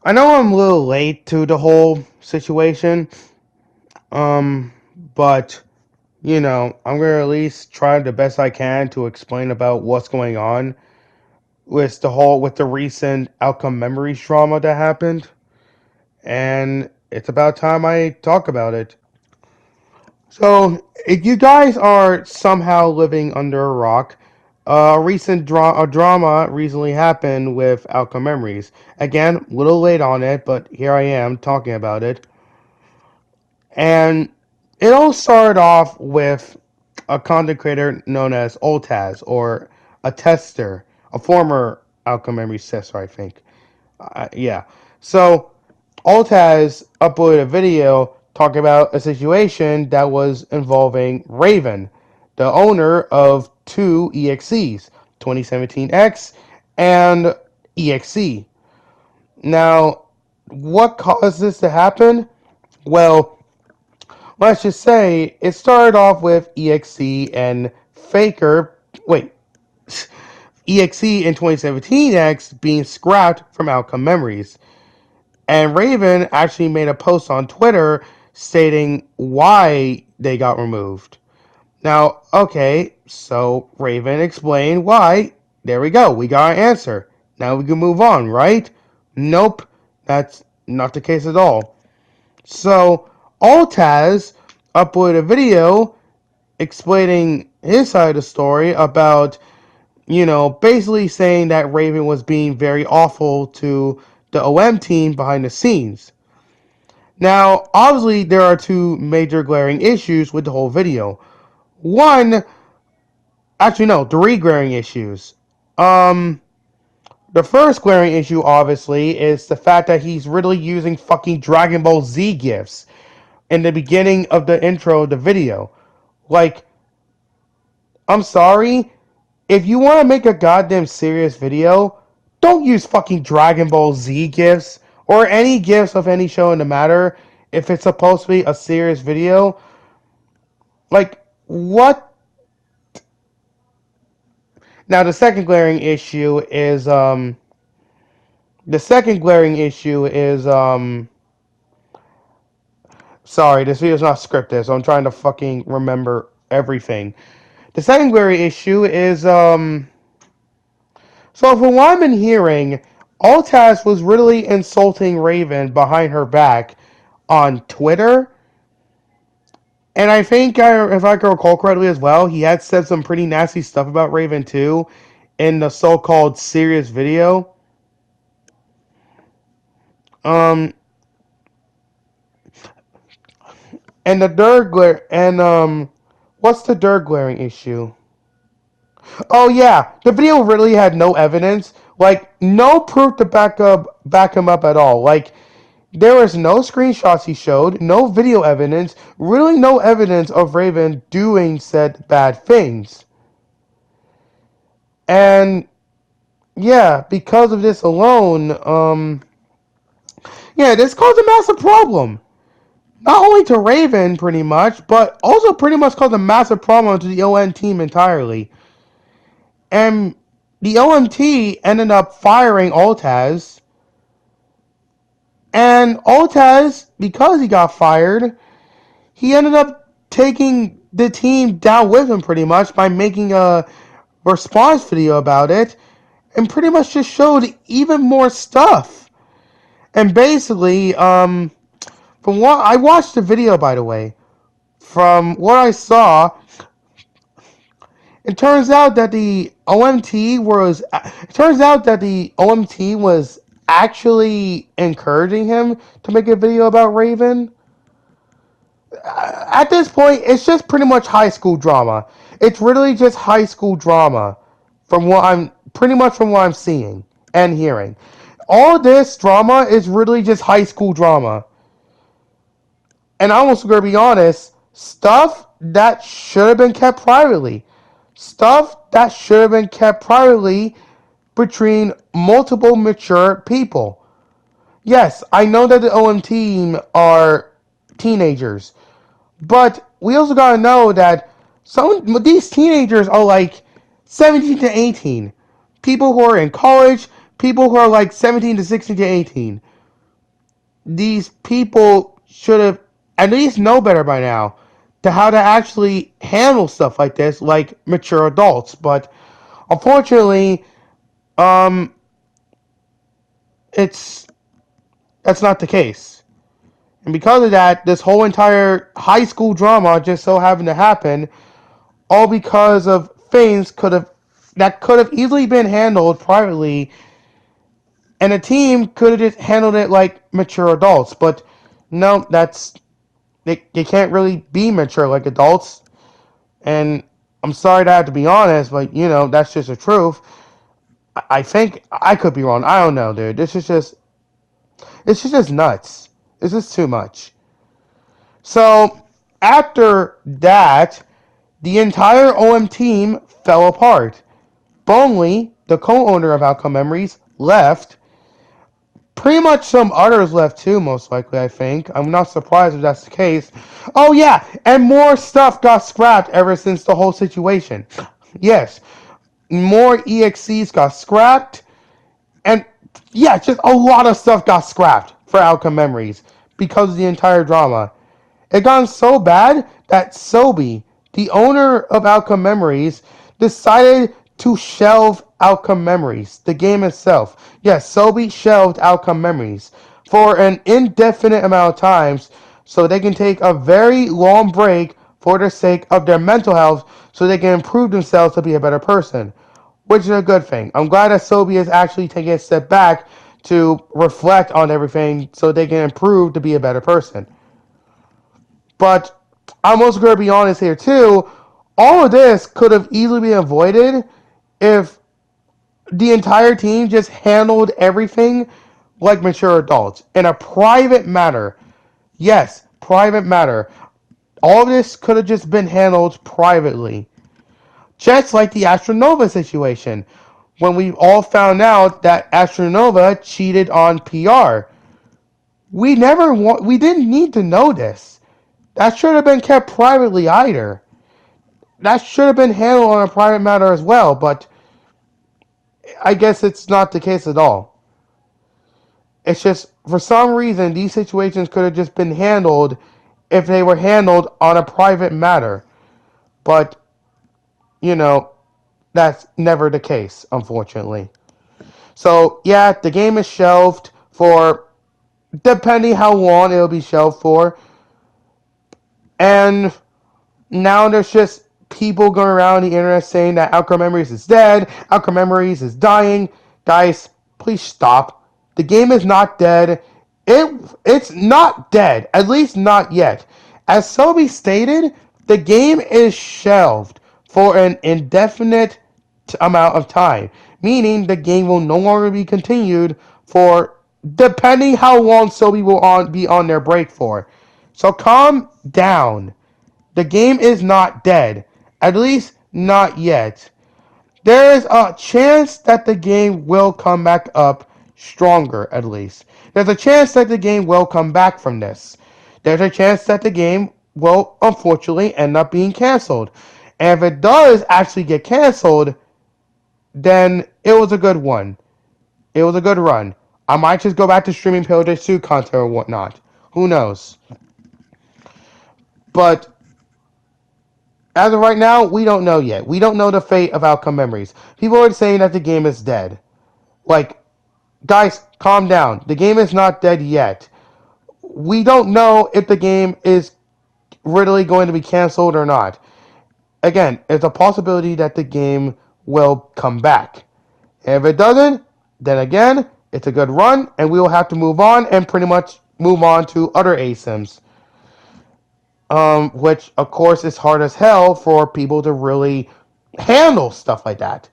I know I'm a little late to the whole situation, um, but I'm gonna at least try the best I can to explain about what's going on with the recent outcome memories drama that happened, and it's about time I talk about it. So, if you guys are somehow living under a rock, a drama recently happened with outcome memories. Again, a little late on it, but here I am talking about it. And it all started off with a content creator known as Oltaz, or a tester, a former outcome memories tester, I think. Yeah. So Oltaz uploaded a video talking about a situation that was involving Raven, the owner of two EXCs, 2017X and EXC. Now, what caused this to happen? Well, let's just say it started off with EXC and Faker. Wait, EXC in 2017X being scrapped from Outcome Memories. And Raven actually made a post on Twitter stating why they got removed. Now, okay, so Raven explained why. There we go. We got an answer. Now we can move on, right? Nope, that's not the case at all. So, Altaz uploaded a video explaining his side of the story about, basically saying that Raven was being very awful to the OM team behind the scenes. Now, obviously, there are two major glaring issues with the whole video. One, actually, no, three glaring issues. Um, the first glaring issue, obviously, is the fact that he's really using fucking Dragon Ball Z gifs in the beginning of the intro of the video. Like, I'm sorry, if you want to make a goddamn serious video, don't use fucking Dragon Ball Z gifs or any gifs of any show in the matter if it's supposed to be a serious video. Like, what? Now, the second glaring issue is, sorry, this video's not scripted, so I'm trying to fucking remember everything. The second glaring issue is, so from what I've been hearing, Altaz was really insulting Raven behind her back on Twitter. And I think, if I can recall correctly as well, he had said some pretty nasty stuff about Raven too in the so-called serious video. Um, and the third what's the third glaring issue? Oh yeah, the video really had no evidence, like no proof to back him up at all. Like there was no screenshots he showed, no video evidence, really no evidence of Raven doing said bad things. And yeah, because of this alone, yeah, this caused a massive problem. Not only to Raven, pretty much, but also pretty much caused a massive problem to the ON team entirely. And the OMT ended up firing Altaz. And Altaz, because he got fired, he ended up taking the team down with him pretty much by making a response video about it and pretty much just showed even more stuff. And basically, from what I watched the video, by the way, from what I saw, it turns out that the OMT was. It turns out that the OMT was actually encouraging him to make a video about Raven. At this point, it's just pretty much high school drama. It's really just high school drama, from what I'm seeing and hearing. All this drama is really just high school drama. And I'm also gonna be honest, stuff that should have been kept privately. Stuff that should have been kept privately between multiple mature people. Yes, I know that the OM team are teenagers, but we also gotta know that some of these teenagers are like 17 to 18. People who are in college, people who are like 17 to 16 to 18. these people should have at least know better by now to how to actually handle stuff like this, like mature adults. But unfortunately, um, it's that's not the case. And because of that, this whole entire high school drama just so happened to happen, all because of things that could have easily been handled privately, and a team could have just handled it like mature adults. But no, they can't really be mature like adults. And I'm sorry to have to be honest, but that's just the truth. I think I could be wrong. I don't know, dude. This is just nuts. This is too much. So after that, the entire OM team fell apart. Bonley, the co-owner of Outcome Memories, left. Pretty much some others left too, most likely, I think. I'm not surprised if that's the case. Oh, yeah, and more stuff got scrapped ever since the whole situation. Yes, more EXCs got scrapped, and yeah, just a lot of stuff got scrapped for Outcome Memories because of the entire drama. It got so bad that Sobi, the owner of Outcome Memories, decided to shelve Outcome Memories, the game itself. Yes, Sobi shelved Outcome Memories for an indefinite amount of times so they can take a very long break for the sake of their mental health so they can improve themselves to be a better person, which is a good thing. I'm glad that Sobi is actually taking a step back to reflect on everything so they can improve to be a better person. But I'm also going to be honest here too. All of this could have easily been avoided if the entire team just handled everything like mature adults in a private matter. Yes, private matter. All of this could have just been handled privately. Just like the Astronova situation, when we all found out that Astronova cheated on PR. We didn't need to know this. That should have been kept privately either. That should have been handled on a private matter as well, but I guess it's not the case at all. It's just, for some reason, these situations could have just been handled if they were handled on a private matter. But, you know, that's never the case, unfortunately. So, yeah, the game is shelved for, depending how long it'll be shelved for. And now there's just people going around the internet saying that Outcome Memories is dead, Outcome Memories is dying. Guys, please stop. The game is not dead. It's not dead, at least not yet. As Sobi stated, the game is shelved for an indefinite amount of time, meaning the game will no longer be continued for depending how long Sobi will be on their break for. So calm down. The game is not dead. At least not yet. There is a chance that the game will come back up stronger, at least. There's a chance that the game will come back from this. There's a chance that the game will, unfortunately, end up being canceled. And if it does actually get canceled, then it was a good one. It was a good run. I might just go back to streaming Pillagers 2 content or whatnot. Who knows? But as of right now, we don't know yet. We don't know the fate of Outcome Memories. People are saying that the game is dead. Like, guys, calm down. The game is not dead yet. We don't know if the game is really going to be canceled or not. Again, it's a possibility that the game will come back. If it doesn't, then again, it's a good run, and we will have to move on and pretty much move on to other ASIMs. Which, of course, is hard as hell for people to really handle stuff like that.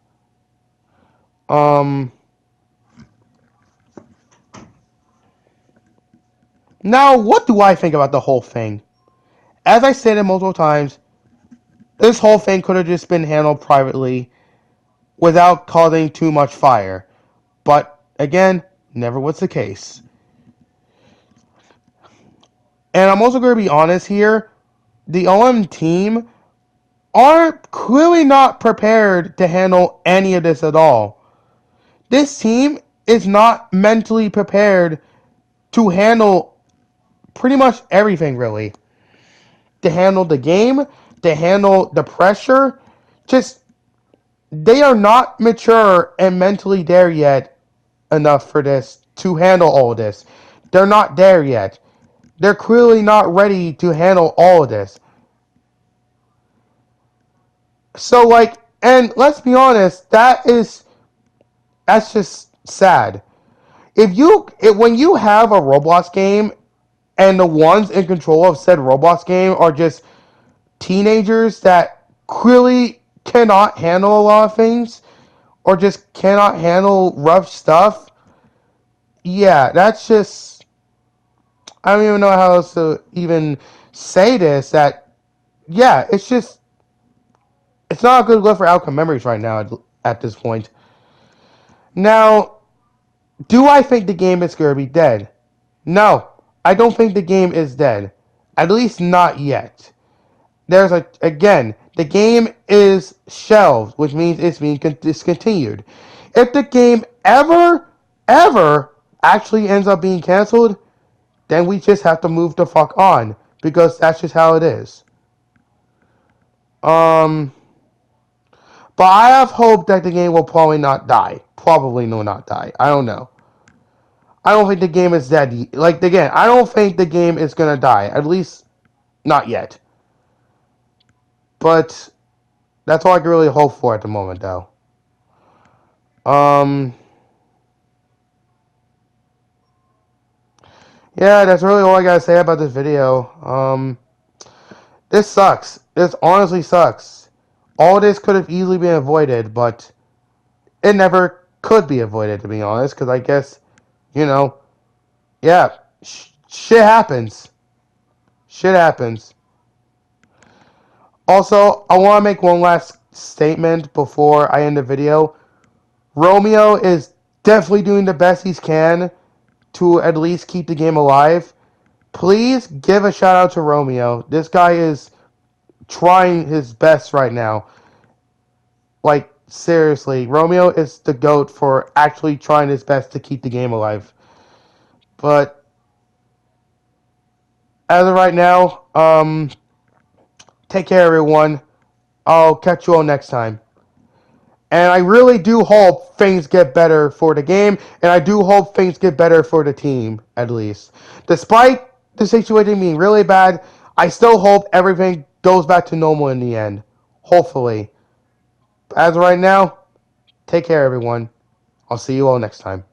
Now, what do I think about the whole thing? As I stated multiple times, this whole thing could have just been handled privately without causing too much fire. But, again, never was the case. And I'm also going to be honest here. The OM team are clearly not prepared to handle any of this at all. This team is not mentally prepared to handle pretty much everything, really. To handle the game, to handle the pressure. Just, they are not mature and mentally there yet enough for this, to handle all of this. They're not there yet. They're clearly not ready to handle all of this. So, like, and let's be honest, that's just sad. When you have a Roblox game and the ones in control of said Roblox game are just teenagers that clearly cannot handle a lot of things or just cannot handle rough stuff, yeah, that's just, I don't even know how else to even say this. That, yeah, it's not a good look for outcome memories right now at this point. Now, do I think the game is going to be dead? No, I don't think the game is dead. At least not yet. Again, the game is shelved, which means it's being discontinued. If the game ever actually ends up being canceled, then we just have to move the fuck on, because that's just how it is. Um, but I have hope that the game will probably not die. Probably will not die. I don't know. I don't think the game is dead. Like, again, I don't think the game is gonna die. At least, not yet. But that's all I can really hope for at the moment, though. Um, yeah, that's really all I gotta say about this video. This sucks. This honestly sucks. All this could have easily been avoided, but it never could be avoided, to be honest, because I guess, you know, yeah, shit happens. Shit happens. Also, I want to make one last statement before I end the video. Romeo is definitely doing the best he can to at least keep the game alive. Please give a shout out to Romeo. This guy is trying his best right now. Like, seriously, Romeo is the GOAT for actually trying his best to keep the game alive. But as of right now, take care, everyone. I'll catch you all next time. And I really do hope things get better for the game, and I do hope things get better for the team, at least. Despite the situation being really bad, I still hope everything goes back to normal in the end. Hopefully. As of right now, take care, everyone. I'll see you all next time.